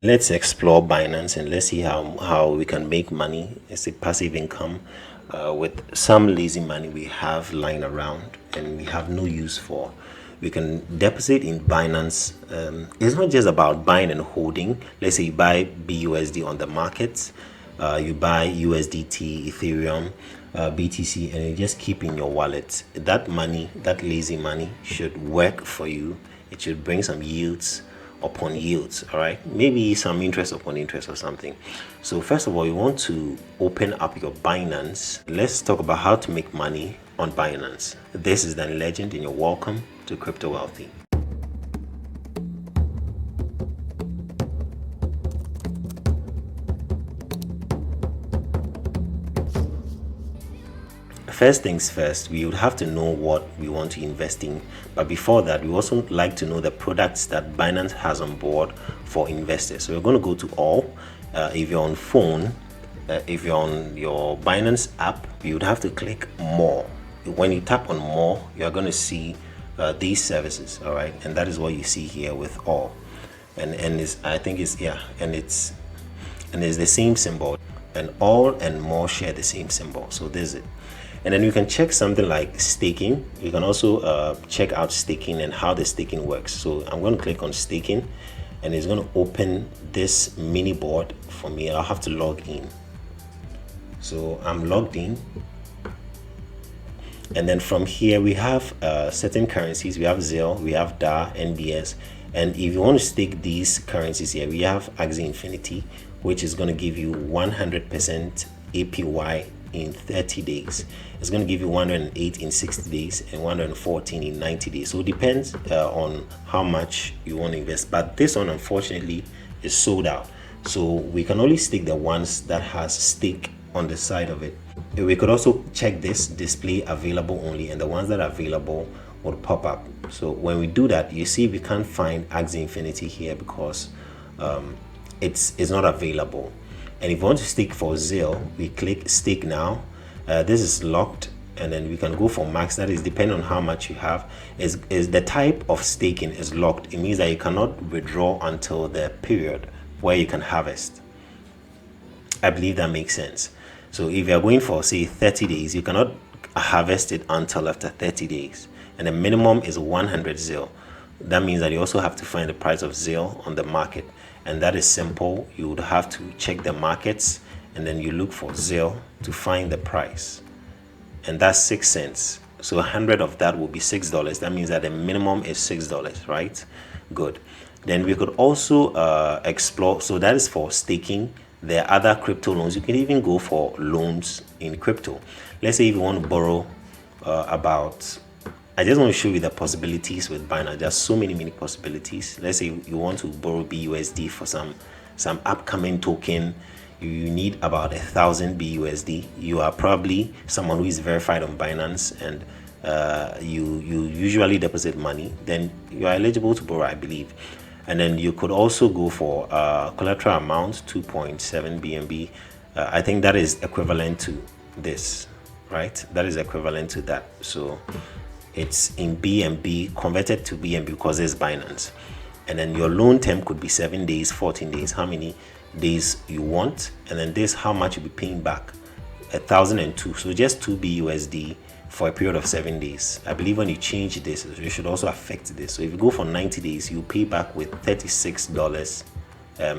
Let's explore Binance and let's see how we can make money. It's a passive income with some lazy money we have lying around and we have no use for. We can deposit in Binance. It's not just about buying and holding. Let's say you buy BUSD on the markets, you buy USDT, Ethereum, BTC, and you just keep in your wallet. That money, that lazy money, should work for you. It should bring some yields upon yields. All right, maybe some interest upon interest or something. So first of all, you want to open up your Binance. Let's talk about how to make money on Binance. This is Dan Legend and you're welcome to Crypto Wealthy. First things first, we would have to know what we want to invest in. But before that, we also like to know the products that Binance has on board for investors. So we're going to go to all. If you're on phone, if you're on your Binance app, you would have to click more. When you tap on more, you're going to see these services. All right, and that is what you see here with all. And it's, I think it's, yeah, and it's the same symbol, and all and more share the same symbol. So this is it. And then you can check something like staking. You can also check out staking and how the staking works. So I'm going to click on staking and it's going to open this mini board for me. I'll have to log in. So I'm logged in. And then from here we have certain currencies. We have ZIL, we have DAR, NBS. And if you want to stake these currencies here, we have Axie Infinity, which is going to give you 100% APY in 30 days. It's going to give you 108 in 60 days and 114 in 90 days. So it depends on how much you want to invest. But this one, unfortunately, is sold out. So we can only stake the ones that has stake on the side of it. We could also check this display available only, and the ones that are available would pop up. So when we do that, you see we can't find Axie Infinity here because it's not available. And if you want to stake for ZIL, we click stake now. This is locked, and then we can go for max. That is depending on how much you have. Is the type of staking is locked. It means that you cannot withdraw until the period where you can harvest. I believe that makes sense. So if you're going for say 30 days, you cannot harvest it until after 30 days. And the minimum is 100 ZIL. That means that you also have to find the price of ZIL on the market. And that is simple. You would have to check the markets and then you look for ZIL to find the price. And that's 6 cents. So 100 of that will be $6. That means that the minimum is $6, right? Good. Then we could also explore. So that is for staking. There are other crypto loans. You can even go for loans in crypto. Let's say if you want to borrow I just want to show you the possibilities with Binance. There's so many possibilities. Let's say you want to borrow BUSD for some upcoming token. You need about 1,000 BUSD. You are probably someone who is verified on Binance and you usually deposit money. Then you are eligible to borrow, I believe. And then you could also go for collateral amount 2.7 BNB. I think that is equivalent to this, right? That is equivalent to that. So it's in BNB, converted to BNB because it's Binance. And then your loan term could be 7 days, 14 days, how many days you want. And then this, how much you'll be paying back, 1,002. So just 2 BUSD for a period of 7 days. I believe when you change this, you should also affect this. So if you go for 90 days, you pay back with $36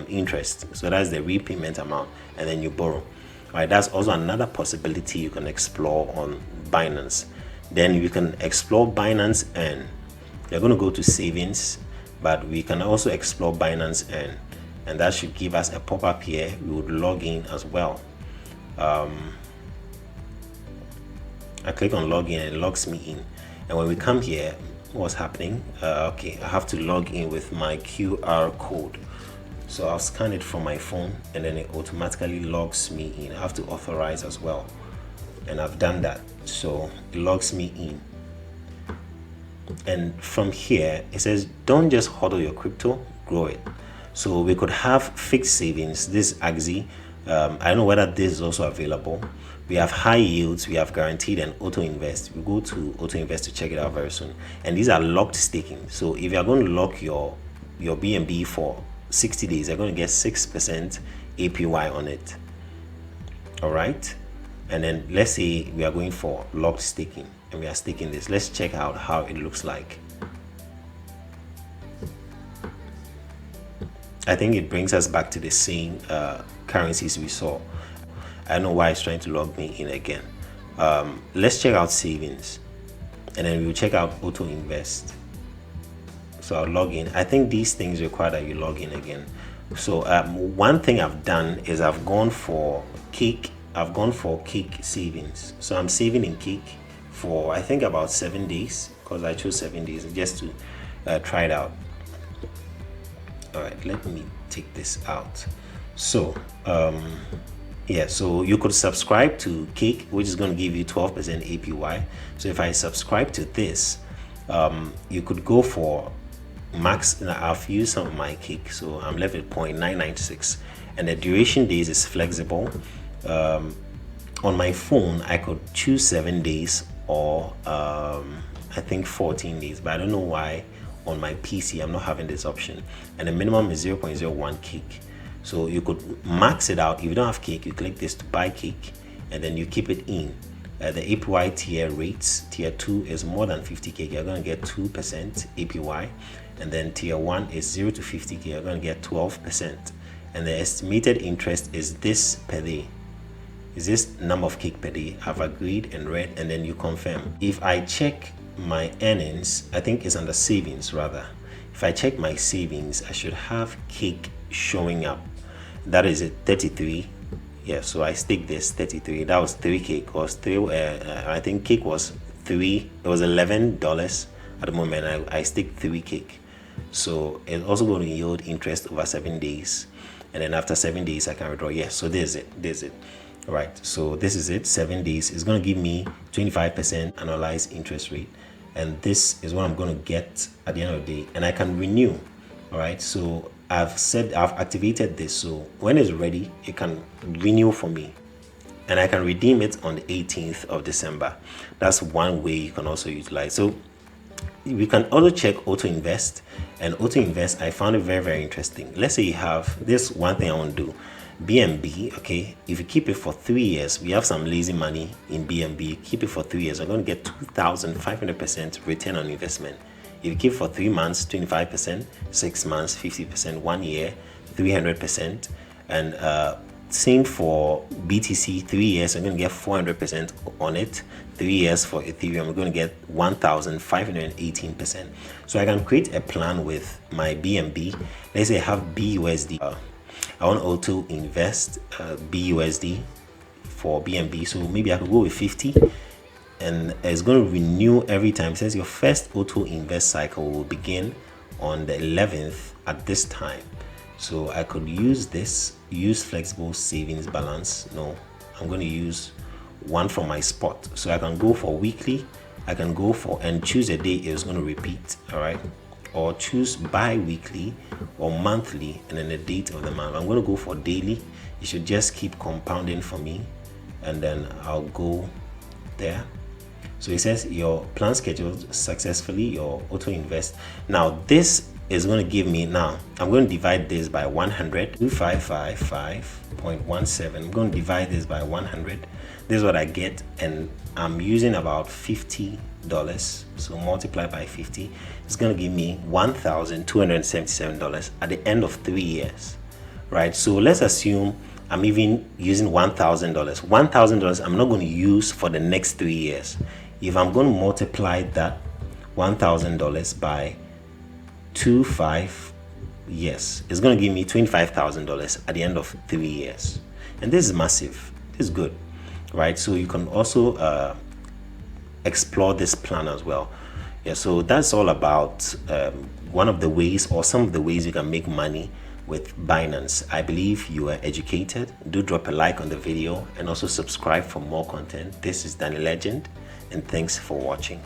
interest. So that's the repayment amount, and then you borrow. All right, that's also another possibility you can explore on Binance. Then you can explore Binance Earn. You're going to go to savings, but we can also explore Binance Earn, and that should give us a pop-up here. We would log in as well. I click on login and it logs me in. And when we come here, what's happening? Okay, I have to log in with my QR code. So I'll scan it from my phone and then it automatically logs me in. I have to authorize as well. And I've done that. So it logs me in. And from here, it says, don't just hodl your crypto, grow it. So we could have fixed savings. This Axie, I don't know whether this is also available. We have high yields, we have guaranteed and auto invest. We go to auto invest to check it out very soon. And these are locked staking. So if you are going to lock your BNB for 60 days, you're going to get 6% APY on it. All right, and then let's say we are going for locked staking and we are staking this. Let's check out how it looks like. I think it brings us back to the same currencies we saw. I don't know why it's trying to log me in again. Let's check out savings, and then we'll check out auto invest. So I'll log in. I think these things require that you log in again. So one thing I've done is I've gone for Cake. I've gone for Cake savings. So I'm saving in Cake for I think about 7 days, because I chose 7 days just to try it out. All right, let me take this out. So yeah, so you could subscribe to Cake, which is going to give you 12% APY. So if I subscribe to this, you could go for max. I've used some of my Cake, so I'm left with 0.996, and the duration days is flexible. On my phone I could choose 7 days or I think 14 days, but I don't know why on my PC I'm not having this option. And the minimum is 0.01 Cake. So you could max it out. If you don't have Cake, you click this to buy Cake, and then you keep it in. The APY tier rates, tier 2 is more than 50K, you're going to get 2% APY, and then tier 1 is 0 to 50K, you're going to get 12%, and the estimated interest is this per day. Is this number of Cake per day? I've agreed and read, and then you confirm. If I check my earnings, I think it's under savings rather. If I check my savings, I should have Cake showing up. That is it, 33. Yeah, so I stick this 33. That was 3 Cake. Was 3. I think Cake was 3. It was $11 at the moment. I stick 3 Cake. So it's also going to yield interest over 7 days, and then after 7 days I can withdraw. Yes, so there's it. There's it. All right. So this is it. 7 days is going to give me 25% annualized interest rate, and this is what I'm going to get at the end of the day, and I can renew. All right. So I've activated this, so when it's ready it can renew for me, and I can redeem it on the 18th of December. That's one way you can also utilize. So we can also check auto invest, and auto invest I found it very, very interesting. Let's say you have this one thing I want to do, BNB. Okay, if you keep it for 3 years, we have some lazy money in BNB. Keep it for 3 years, you're going to get 2,500% return on investment. If you keep for 3 months, 25%, 6 months, 50%, 1 year, 300%, and same for BTC. 3 years, I'm going to get 400% on it. 3 years for Ethereum, we're going to get 1,518%. So I can create a plan with my BNB. Let's say I have BUSD. I want auto invest BUSD for BNB. So maybe I could go with 50. And it's going to renew every time. It says your first auto invest cycle will begin on the 11th at this time. So I could use this, use flexible savings balance. No, I'm going to use one from my spot. So I can go for weekly, I can go for and choose a day it's going to repeat. All right, or choose bi-weekly or monthly, and then the date of the month. I'm going to go for daily. It should just keep compounding for me, and then I'll go there. So it says your plan scheduled successfully, your auto invest. Now this is going to give me, now I'm going to divide this by 100, 2555.17. I'm going to divide this by 100. This is what I get, and I'm using about $50. So multiply by 50, it's going to give me $1,277 at the end of 3 years, right? So let's assume I'm even using $1,000. $1,000 I'm not going to use for the next 3 years. If I'm going to multiply that $1,000 by 25 years, it's going to give me $25,000 at the end of 3 years. And this is massive. This is good, right? So you can also explore this plan as well. Yeah, so that's all about one of the ways, or some of the ways you can make money with Binance. I believe you are educated. Do drop a like on the video and also subscribe for more content. This is Danny Legend, and thanks for watching.